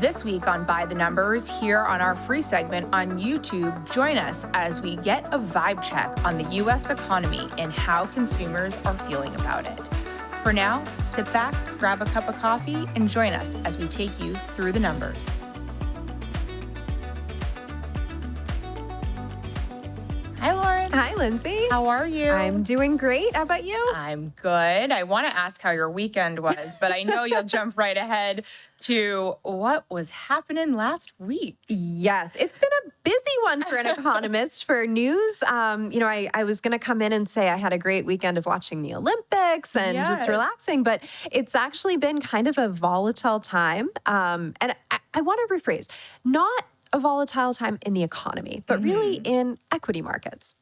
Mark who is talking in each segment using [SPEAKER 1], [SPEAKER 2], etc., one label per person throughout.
[SPEAKER 1] This week on By the Numbers, here on our free segment on YouTube, join us as we get a vibe check on the U.S. economy and how consumers are feeling about it. For now, sit back, grab a cup of coffee, and join us as we take you through the numbers. Hi, Lauren.
[SPEAKER 2] Hi, Lyndsay.
[SPEAKER 1] How are you?
[SPEAKER 2] I'm doing great. How about you?
[SPEAKER 1] I'm good. I want to ask how your weekend was, but I know you'll jump right ahead to what was happening last week.
[SPEAKER 2] Yes, it's been a busy one for an economist for news. I was going to come in and say I had a great weekend of watching the Olympics and just relaxing, but it's actually been kind of a volatile time. And I want to rephrase, not a volatile time in the economy, but really in equity markets.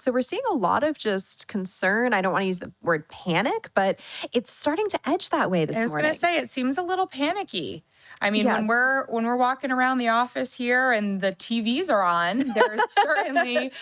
[SPEAKER 2] So we're seeing a lot of just concern. I don't want to use the word panic, but it's starting to edge that way this morning.
[SPEAKER 1] I was going to say, it seems a little panicky. I mean,
[SPEAKER 2] Yes.
[SPEAKER 1] when we're walking around the office here and the TVs are on, there's certainly,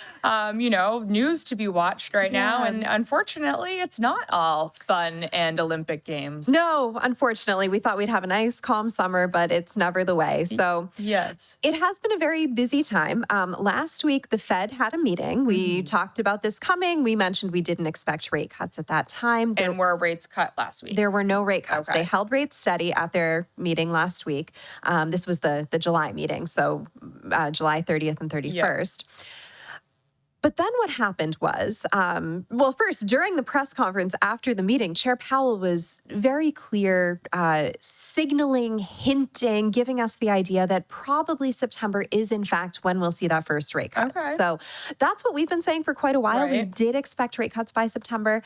[SPEAKER 1] news to be watched right now. And unfortunately, it's not all fun and Olympic games.
[SPEAKER 2] No, unfortunately, we thought we'd have a nice, calm summer, but it's never the way. So
[SPEAKER 1] yes,
[SPEAKER 2] it has been a very busy time. Last week, the Fed had a meeting. We talked about this coming. We mentioned we didn't expect rate cuts at that time.
[SPEAKER 1] And were rates cut last week?
[SPEAKER 2] There were no rate cuts.
[SPEAKER 1] Okay.
[SPEAKER 2] They held rates steady at their meeting last week. This was the July meeting, so July 30th and 31st. But then what happened was, first, during the press conference after the meeting, Chair Powell was very clear, signaling, hinting, giving us the idea that probably September is, in fact, when we'll see that first rate cut.
[SPEAKER 1] Okay.
[SPEAKER 2] So that's what we've been saying for quite a while.
[SPEAKER 1] Right.
[SPEAKER 2] We did expect rate cuts by September.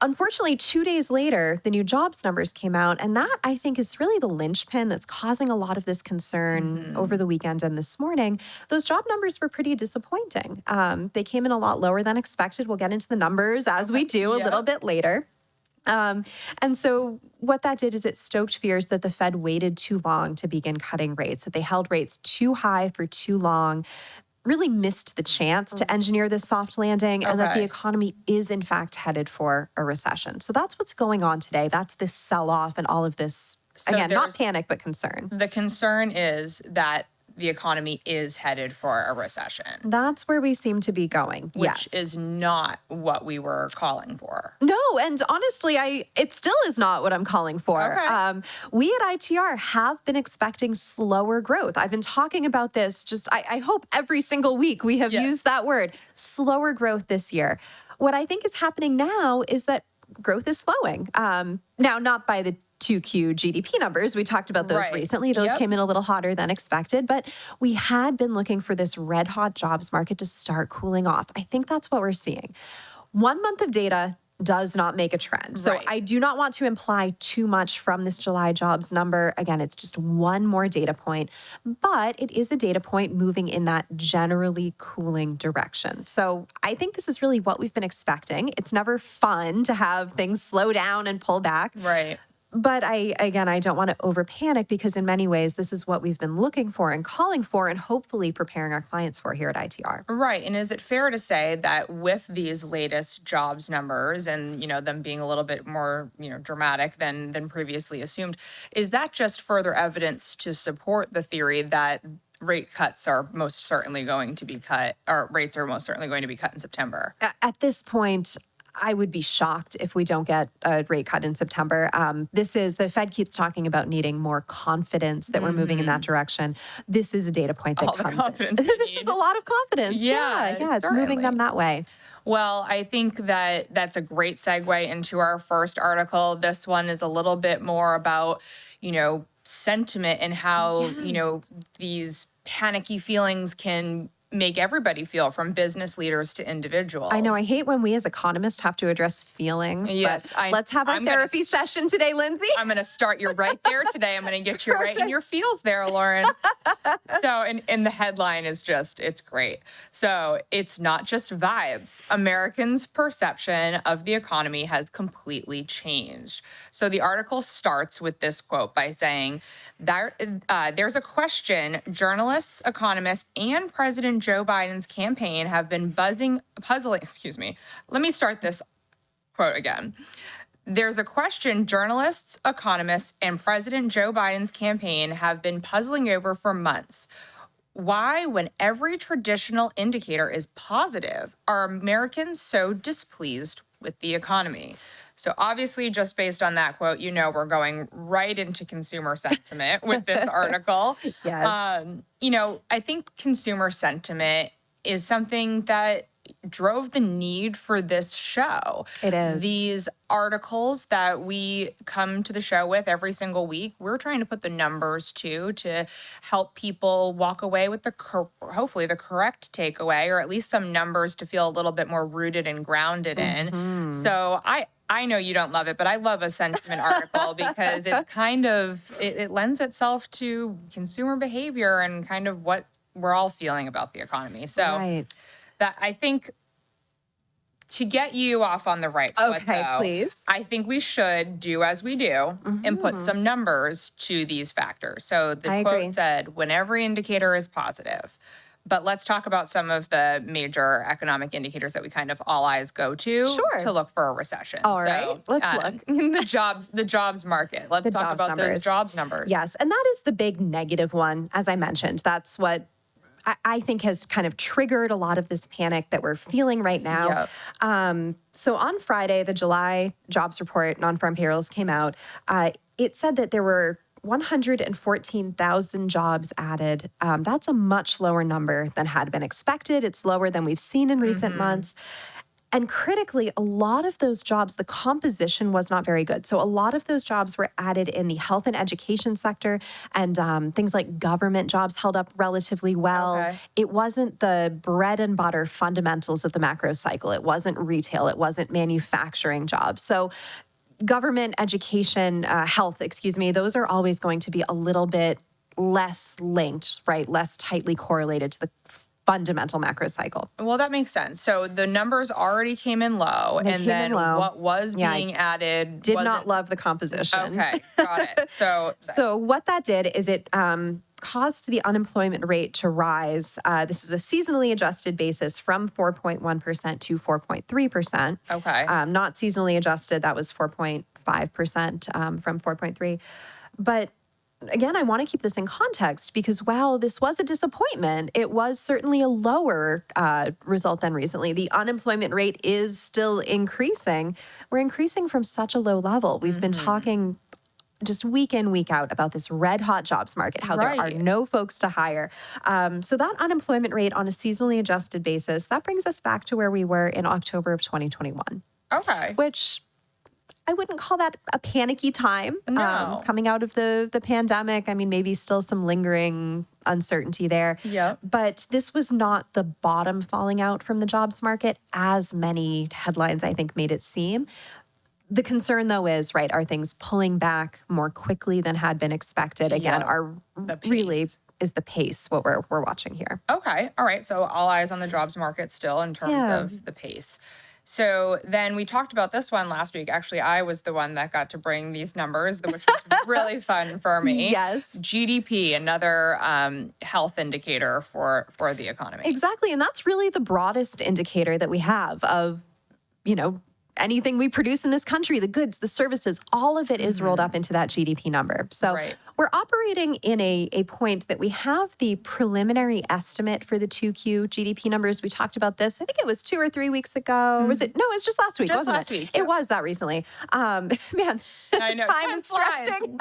[SPEAKER 2] Unfortunately, 2 days later, the new jobs numbers came out, and that, I think, is really the linchpin that's causing a lot of this concern over the weekend and this morning. Those job numbers were pretty disappointing. They came in a lot lower than expected. We'll get into the numbers as we do a little bit later. And so what that did is it stoked fears that the Fed waited too long to begin cutting rates, that they held rates too high for too long, really missed the chance to engineer this soft landing, and that the economy is, in fact, headed for a recession. So that's what's going on today. That's this sell-off and all of this, again, not panic, but concern.
[SPEAKER 1] The concern is that the economy is headed for a recession.
[SPEAKER 2] That's where we seem to be going.
[SPEAKER 1] Which is not what we were calling for.
[SPEAKER 2] No, and honestly, it still is not what I'm calling for.
[SPEAKER 1] Okay.
[SPEAKER 2] We at ITR have been expecting slower growth. I've been talking about this I hope every single week we have used that word, slower growth this year. What I think is happening now is that growth is slowing. Now, not by the 2Q GDP numbers. We talked about those recently. Those came in a little hotter than expected, but we had been looking for this red hot jobs market to start cooling off. I think that's what we're seeing. 1 month of data does not make a trend. So I do not want to imply too much from this July jobs number. Again, it's just one more data point, but it is a data point moving in that generally cooling direction. So I think this is really what we've been expecting. It's never fun to have things slow down and pull back.
[SPEAKER 1] Right.
[SPEAKER 2] But I don't want to over panic, because in many ways, this is what we've been looking for and calling for and hopefully preparing our clients for here at ITR.
[SPEAKER 1] Right. And is it fair to say that with these latest jobs numbers and, them being a little bit more, dramatic than previously assumed, is that just further evidence to support the theory that rate cuts are most certainly going to be cut, or rates are most certainly going to be cut in September?
[SPEAKER 2] At this point, I would be shocked if we don't get a rate cut in September. The Fed keeps talking about needing more confidence that we're moving in that direction. This is a data point that comes. This is a lot of confidence. Yeah, it's moving them that way.
[SPEAKER 1] Well, I think that that's a great segue into our first article. This one is a little bit more about, sentiment and how, these panicky feelings can make everybody feel, from business leaders to individuals.
[SPEAKER 2] I know. I hate when we as economists have to address feelings.
[SPEAKER 1] Yes.
[SPEAKER 2] Let's have our therapy session today, Lyndsay.
[SPEAKER 1] I'm going to start you right there today. I'm going to get you right in your feels there, Lauren. So, and the headline is it's great. So it's not just vibes. Americans' perception of the economy has completely changed. So the article starts with this quote by saying, there's a question journalists, economists, and President Joe Biden's campaign have been puzzling. Let me start this quote again. There's a question journalists, economists, and President Joe Biden's campaign have been puzzling over for months. Why, when every traditional indicator is positive, are Americans so displeased with the economy? So, obviously, just based on that quote, we're going right into consumer sentiment with this article.
[SPEAKER 2] Yes.
[SPEAKER 1] I think consumer sentiment is something that drove the need for this show.
[SPEAKER 2] It is.
[SPEAKER 1] These articles that we come to the show with every single week, we're trying to put the numbers to help people walk away with hopefully the correct takeaway, or at least some numbers to feel a little bit more rooted and grounded in. So I know you don't love it, but I love a sentiment article because it's kind of, it lends itself to consumer behavior and kind of what we're all feeling about the economy. So
[SPEAKER 2] Right.
[SPEAKER 1] that I think to get you off on the right foot, though,
[SPEAKER 2] please.
[SPEAKER 1] I think we should do as we do and put some numbers to these factors. So the
[SPEAKER 2] I
[SPEAKER 1] quote
[SPEAKER 2] agree.
[SPEAKER 1] said, when every indicator is positive. But let's talk about some of the major economic indicators that we kind of all eyes go to
[SPEAKER 2] Sure.
[SPEAKER 1] to look for a recession.
[SPEAKER 2] All right, let's look.
[SPEAKER 1] In the jobs market. Let's
[SPEAKER 2] The
[SPEAKER 1] talk
[SPEAKER 2] jobs
[SPEAKER 1] about
[SPEAKER 2] numbers.
[SPEAKER 1] those jobs numbers.
[SPEAKER 2] Yes. And that is the big negative one, as I mentioned. That's what I think has kind of triggered a lot of this panic that we're feeling right now.
[SPEAKER 1] Yep.
[SPEAKER 2] So on Friday, the July jobs report, non-farm payrolls came out. It said that there were 114,000 jobs added. That's a much lower number than had been expected. It's lower than we've seen in recent months. And critically, a lot of those jobs, the composition was not very good. So a lot of those jobs were added in the health and education sector, and things like government jobs held up relatively well.
[SPEAKER 1] Okay.
[SPEAKER 2] It wasn't the bread and butter fundamentals of the macro cycle. It wasn't retail. It wasn't manufacturing jobs. So government, education, health, those are always going to be a little bit less linked, right? Less tightly correlated to the fundamental macro cycle.
[SPEAKER 1] Well, that makes sense. So the numbers already came in low,
[SPEAKER 2] They
[SPEAKER 1] and
[SPEAKER 2] came
[SPEAKER 1] then
[SPEAKER 2] in low.
[SPEAKER 1] what was being added
[SPEAKER 2] Did
[SPEAKER 1] wasn't-
[SPEAKER 2] not love the composition.
[SPEAKER 1] Okay, got it. So
[SPEAKER 2] What that did is it caused the unemployment rate to rise. This is a seasonally adjusted basis from 4.1% to 4.3%.
[SPEAKER 1] Okay.
[SPEAKER 2] Not seasonally adjusted. That was 4.5% from 4.3. But again, I want to keep this in context because while this was a disappointment, it was certainly a lower result than recently. The unemployment rate is still increasing. We're increasing from such a low level. We've been talking just week in, week out about this red hot jobs market, how there are
[SPEAKER 1] Right.
[SPEAKER 2] no folks to hire. So that unemployment rate on a seasonally adjusted basis, that brings us back to where we were in October of 2021,
[SPEAKER 1] okay.
[SPEAKER 2] which I wouldn't call that a panicky time
[SPEAKER 1] No.
[SPEAKER 2] coming out of the pandemic. I mean, maybe still some lingering uncertainty there.
[SPEAKER 1] Yep.
[SPEAKER 2] But this was not the bottom falling out from the jobs market, as many headlines, I think, made it seem. The concern, though, is, right, are things pulling back more quickly than had been expected? Again,
[SPEAKER 1] Yep.
[SPEAKER 2] really is the pace what we're watching here.
[SPEAKER 1] Okay. All right. So all eyes on the jobs market still in terms
[SPEAKER 2] Yeah.
[SPEAKER 1] of the pace. So then we talked about this one last week. Actually, I was the one that got to bring these numbers, which was really fun for me.
[SPEAKER 2] Yes.
[SPEAKER 1] GDP, another health indicator for the economy.
[SPEAKER 2] Exactly. And that's really the broadest indicator that we have of, anything we produce in this country, the goods, the services, all of it is rolled up into that GDP number. So
[SPEAKER 1] Right.
[SPEAKER 2] we're operating in a point that we have the preliminary estimate for the 2Q GDP numbers. We talked about this. I think it was 2 or 3 weeks ago. Was it? No, it was just last week,
[SPEAKER 1] Just
[SPEAKER 2] wasn't
[SPEAKER 1] last
[SPEAKER 2] it?
[SPEAKER 1] week,
[SPEAKER 2] It
[SPEAKER 1] yep.
[SPEAKER 2] was that recently. Man,
[SPEAKER 1] I know.
[SPEAKER 2] time is stretching.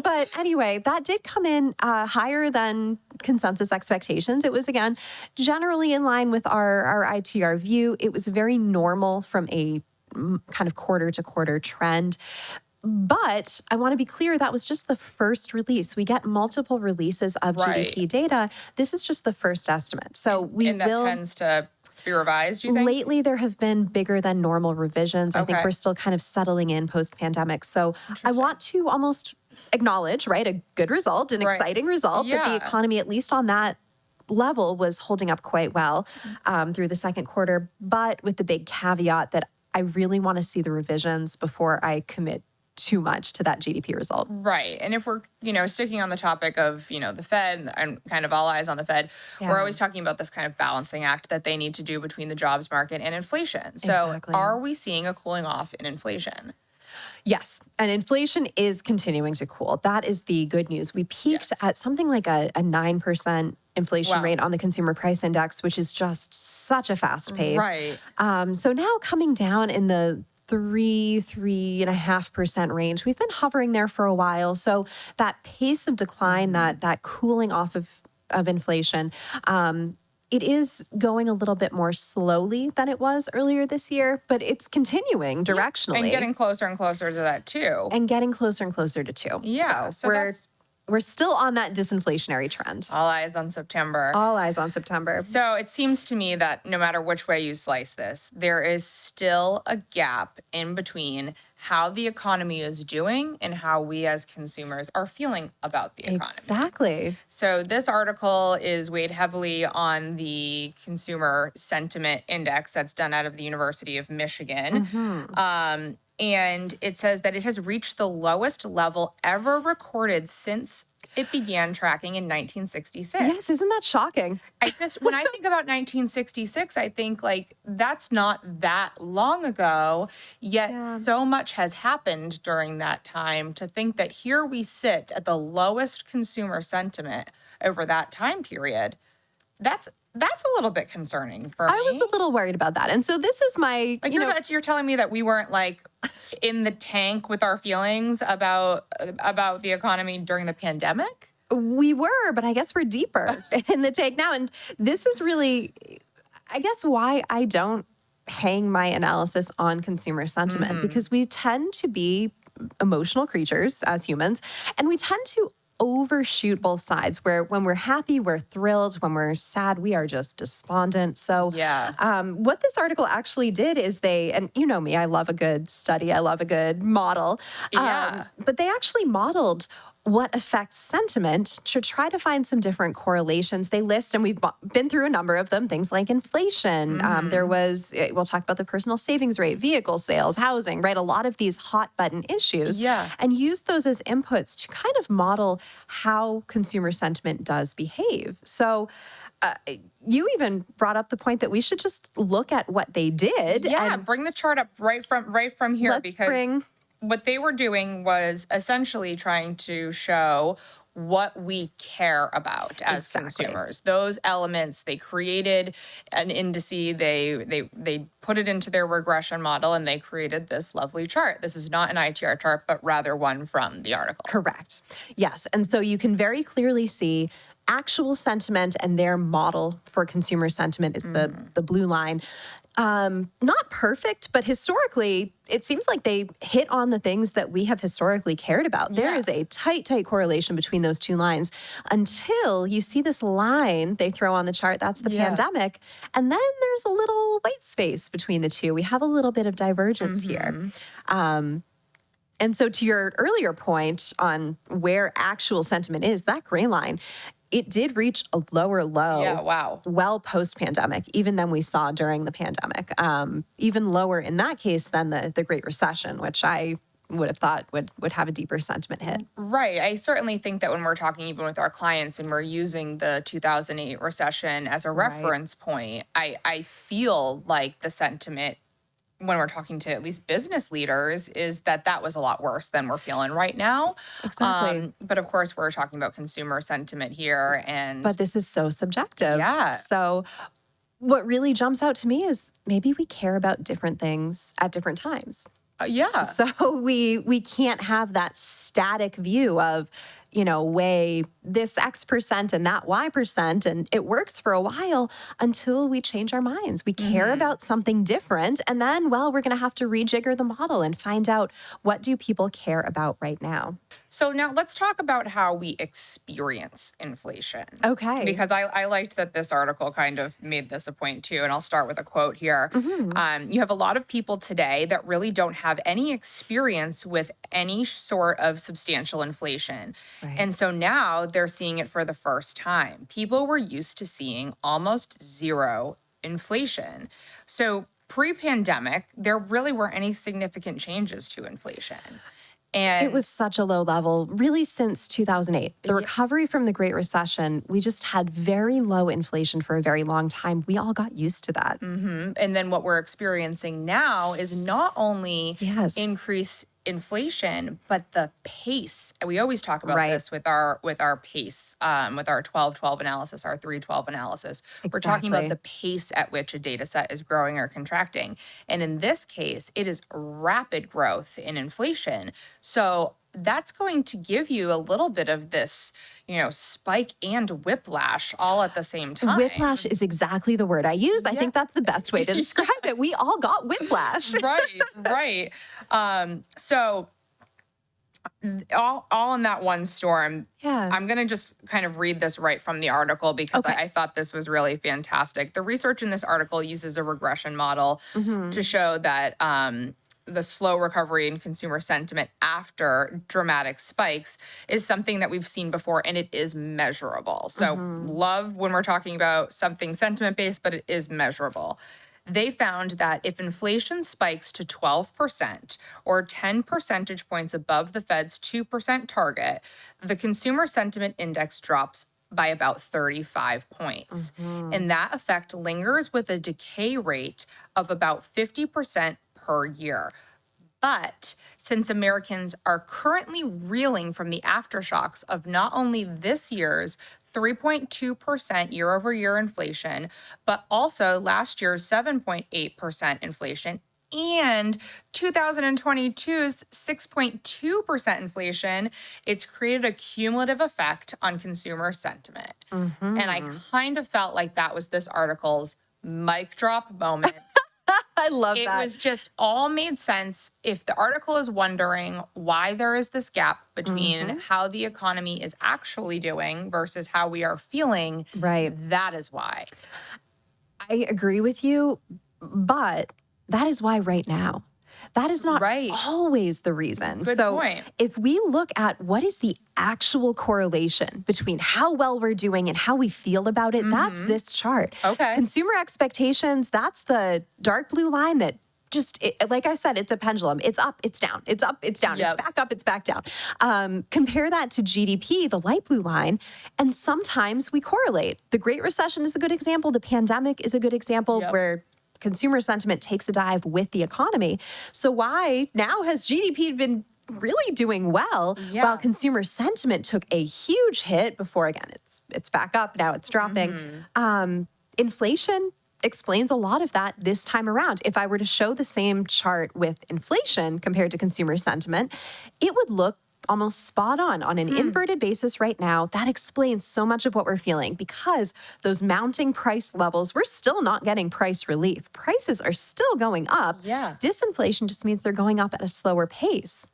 [SPEAKER 2] But anyway, that did come in higher than consensus expectations. It was, again, generally in line with our ITR view. It was very normal from a kind of quarter to quarter trend. But I want to be clear, that was just the first release. We get multiple releases of
[SPEAKER 1] Right.
[SPEAKER 2] GDP data. This is just the first estimate. So we
[SPEAKER 1] And that
[SPEAKER 2] will...
[SPEAKER 1] tends to be revised, you think?
[SPEAKER 2] Lately, there have been bigger than normal revisions. I think
[SPEAKER 1] Okay.
[SPEAKER 2] we're still kind of settling in post-pandemic. So I want to almost acknowledge, right, a good result, an
[SPEAKER 1] Right.
[SPEAKER 2] exciting result, that the
[SPEAKER 1] Yeah.
[SPEAKER 2] economy, at least on that level, was holding up quite well through the second quarter, but with the big caveat that I really want to see the revisions before I commit too much to that GDP result.
[SPEAKER 1] Right. And if we're, sticking on the topic of, the Fed and kind of all eyes on the Fed, we're always talking about this kind of balancing act that they need to do between the jobs market and inflation. So are we seeing a cooling off in inflation?
[SPEAKER 2] Yes. And inflation is continuing to cool. That is the good news. We peaked at something like a 9% inflation rate on the consumer price index, which is just such a fast pace.
[SPEAKER 1] Right.
[SPEAKER 2] So now coming down in the 3.5% range. We've been hovering there for a while. So that pace of decline, that cooling off of inflation, it is going a little bit more slowly than it was earlier this year, but it's continuing directionally.
[SPEAKER 1] And getting closer and closer to that too.
[SPEAKER 2] And getting closer and closer to 2.
[SPEAKER 1] Yeah. So
[SPEAKER 2] we're still on that disinflationary trend.
[SPEAKER 1] All eyes on September.
[SPEAKER 2] All eyes on September.
[SPEAKER 1] So it seems to me that no matter which way you slice this, there is still a gap in between how the economy is doing and how we as consumers are feeling about the economy.
[SPEAKER 2] Exactly.
[SPEAKER 1] So this article is weighed heavily on the consumer sentiment index that's done out of the University of Michigan. And it says that it has reached the lowest level ever recorded since it began tracking in 1966.
[SPEAKER 2] Yes, isn't that shocking?
[SPEAKER 1] When I think about 1966, I think that's not that long ago, yet so much has happened during that time to think that here we sit at the lowest consumer sentiment over that time period. That's a little bit concerning for me.
[SPEAKER 2] I was a little worried about that. And so this is my,
[SPEAKER 1] you're telling me that we weren't in the tank with our feelings about the economy during the pandemic?
[SPEAKER 2] We were, but I guess we're deeper in the tank now. And this is really, I guess, why I don't hang my analysis on consumer sentiment, because we tend to be emotional creatures as humans, and we tend to overshoot both sides, where when we're happy, we're thrilled. When we're sad, we are just despondent. So what this article actually did is and you know me, I love a good study. I love a good model. But they actually modeled what affects sentiment to try to find some different correlations. They list, and we've been through a number of them, things like inflation. We'll talk about the personal savings rate, vehicle sales, housing, right? A lot of these hot button issues. And use those as inputs to kind of model how consumer sentiment does behave. So you even brought up the point that we should just look at what they did.
[SPEAKER 1] Yeah, and bring the chart up right from here, what they were doing was essentially trying to show what we care about as consumers. Those elements, they created an indice, they put it into their regression model, and they created this lovely chart. This is not an ITR chart, but rather one from the article. Correct.
[SPEAKER 2] Yes. And so you can very clearly see actual sentiment, and their model for consumer sentiment is the blue line. Not perfect, but historically, it seems like they hit on the things that we have historically cared about. There is a tight correlation between those two lines until you see this line they throw on the chart. That's the pandemic. And then there's a little white space between the two. We have a little bit of divergence here. And so to your earlier point on where actual sentiment is, that gray line, it did reach a lower low well post-pandemic, even than we saw during the pandemic. Even lower in that case than the Great Recession, which I would have thought would have a deeper sentiment hit.
[SPEAKER 1] Right. I certainly think that when we're talking even with our clients and we're using the 2008 recession as a reference point, I feel like the sentiment when we're talking to at least business leaders is that was a lot worse than we're feeling right now.
[SPEAKER 2] Exactly.
[SPEAKER 1] But of course, we're talking about consumer sentiment here. But
[SPEAKER 2] this is so subjective.
[SPEAKER 1] Yeah.
[SPEAKER 2] So what really jumps out to me is maybe we care about different things at different times. So we can't have that static view of, weigh this X percent and that Y percent, and it works for a while until we change our minds. We care about something different, and then, we're going to have to rejigger the model and find out what do people care about right now.
[SPEAKER 1] So now let's talk about how we experience inflation.
[SPEAKER 2] Okay.
[SPEAKER 1] Because I liked that this article kind of made this a point too, and I'll start with a quote here. You have a lot of people today that really don't have any experience with any sort of substantial inflation.
[SPEAKER 2] Right.
[SPEAKER 1] And so now they're seeing it for the first time. People were used to seeing almost zero inflation. So pre-pandemic, there really weren't any significant changes to inflation. And
[SPEAKER 2] it was such a low level, really, since 2008. The recovery from the Great Recession, we just had very low inflation for a very long time. We all got used to that.
[SPEAKER 1] And then what we're experiencing now is not only increased inflation, but the pace. We always talk about this with our pace, with our 12-12 analysis, our 3-12 analysis. We're talking about the pace at which a data set is growing or contracting. And in this case, it is rapid growth in inflation. So that's going to give you a little bit of this, spike and whiplash all at the same time.
[SPEAKER 2] Whiplash is exactly the word I use. I think that's the best way to describe it. We all got whiplash.
[SPEAKER 1] Right. So all in that one storm. I'm going to just kind of read this right from the article because I thought this was really fantastic. The research in this article uses a regression model to show that the slow recovery in consumer sentiment after dramatic spikes is something that we've seen before, and it is measurable. So love when we're talking about something sentiment-based, but it is measurable. They found that if inflation spikes to 12% or 10 percentage points above the Fed's 2% target, the consumer sentiment index drops by about 35 points. And that effect lingers with a decay rate of about 50% per year. But since Americans are currently reeling from the aftershocks of not only this year's 3.2% year over year inflation, but also last year's 7.8% inflation and 2022's 6.2% inflation, it's created a cumulative effect on consumer sentiment. And I kind of felt like that was this article's mic drop moment.
[SPEAKER 2] I love that.
[SPEAKER 1] It was just all made sense. If the article is wondering why there is this gap between how the economy is actually doing versus how we are feeling, that is why.
[SPEAKER 2] I agree with you, but that is why right now. That is not always the reason.
[SPEAKER 1] Good point.
[SPEAKER 2] If we look at what is the actual correlation between how well we're doing and how we feel about it, that's this chart. Consumer expectations, that's the dark blue line that just, like I said, it's a pendulum. It's up, it's down, it's up, it's down, it's back up, it's back down. Compare that to GDP, the light blue line, and sometimes we correlate. The Great Recession is a good example. The pandemic is a good example where consumer sentiment takes a dive with the economy. So why now has GDP been really doing well while consumer sentiment took a huge hit before, again, it's back up, now it's dropping. Inflation explains a lot of that this time around. If I were to show the same chart with inflation compared to consumer sentiment, it would look almost spot on an inverted basis right now. That explains so much of what we're feeling because those mounting price levels, we're still not getting price relief. Prices are still going up. Disinflation just means they're going up at a slower pace.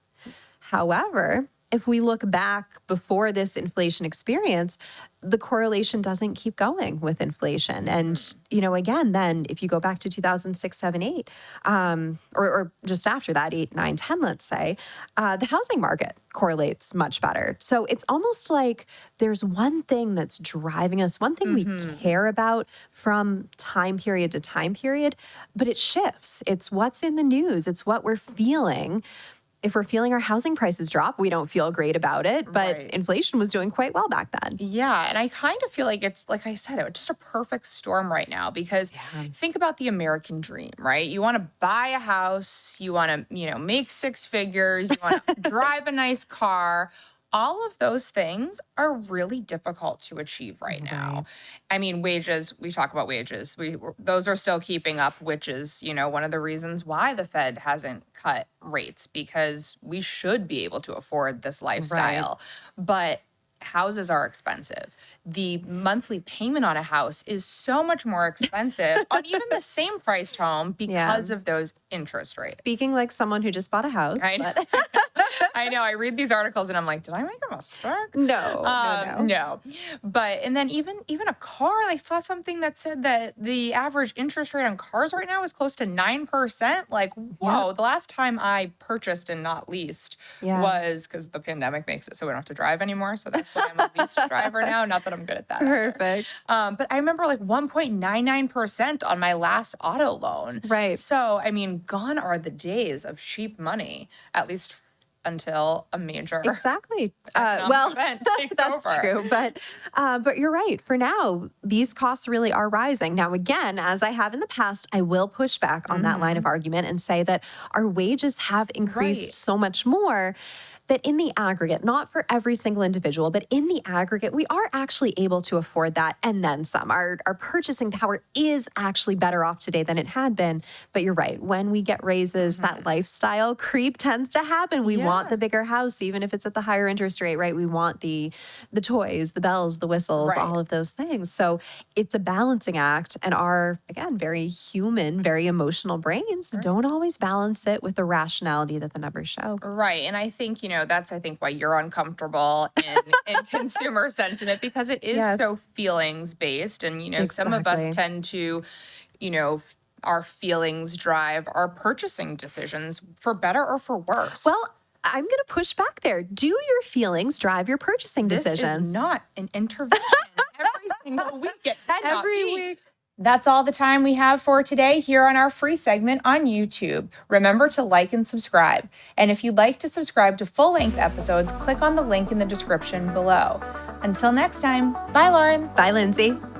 [SPEAKER 2] However, if we look back before this inflation experience, the correlation doesn't keep going with inflation. And, again, then if you go back to 2006, 7, 8, or just after that, 8, 9, 10, let's say, the housing market correlates much better. So it's almost like there's one thing that's driving us, one thing we care about from time period to time period, but it shifts. It's what's in the news. It's what we're feeling. If we're feeling our housing prices drop, we don't feel great about it, but inflation was doing quite well back then.
[SPEAKER 1] Yeah, and I kind of feel like it's, like I said, it's just a perfect storm right now because think about the American dream, right? You want to buy a house, you want to, make six figures, you want to drive a nice car. All of those things are really difficult to achieve right now. I mean, wages, we talk about wages. Those are still keeping up, which is, one of the reasons why the Fed hasn't cut rates because we should be able to afford this lifestyle. But houses are expensive. The monthly payment on a house is so much more expensive on even the same priced home because of those interest rates.
[SPEAKER 2] Speaking like someone who just bought a house.
[SPEAKER 1] I know. I know. I read these articles and I'm like, did I make a mistake?
[SPEAKER 2] No.
[SPEAKER 1] But, and then even a car, I saw something that said that the average interest rate on cars right now is close to 9%. Like, whoa, the last time I purchased and not leased was because the pandemic makes it so we don't have to drive anymore. So that's why I'm a leased driver now. Not that I'm good at that.
[SPEAKER 2] Perfect.
[SPEAKER 1] But I remember like 1.99% on my last auto loan.
[SPEAKER 2] Right.
[SPEAKER 1] So, I mean, gone are the days of cheap money, at least until a major
[SPEAKER 2] Exactly.
[SPEAKER 1] economic event takes
[SPEAKER 2] that's
[SPEAKER 1] over.
[SPEAKER 2] true. But you're right. For now, these costs really are rising. Now, again, as I have in the past, I will push back on that line of argument and say that our wages have increased
[SPEAKER 1] Right.
[SPEAKER 2] so much more that in the aggregate, not for every single individual, but in the aggregate, we are actually able to afford that and then some. Our purchasing power is actually better off today than it had been. But you're right. When we get raises, that lifestyle creep tends to happen. We want the bigger house, even if it's at the higher interest rate, right? We want the toys, the bells, the whistles,
[SPEAKER 1] Right.
[SPEAKER 2] all of those things. So it's a balancing act. And our, again, very human, very emotional brains don't always balance it with the rationality that the numbers show.
[SPEAKER 1] Right. And I think, that's, I think, why you're uncomfortable in consumer sentiment, because it is so feelings based. And, some of us tend to, our feelings drive our purchasing decisions for better or for worse.
[SPEAKER 2] Well, I'm going to push back there. Do your feelings drive your purchasing decisions?
[SPEAKER 1] This is not an intervention every single week. It cannot
[SPEAKER 2] Every
[SPEAKER 1] be.
[SPEAKER 2] week.
[SPEAKER 1] That's all the time we have for today here on our free segment on YouTube. Remember to like and subscribe. And if you'd like to subscribe to full-length episodes, click on the link in the description below. Until next time, bye, Lauren.
[SPEAKER 2] Bye, Lyndsay.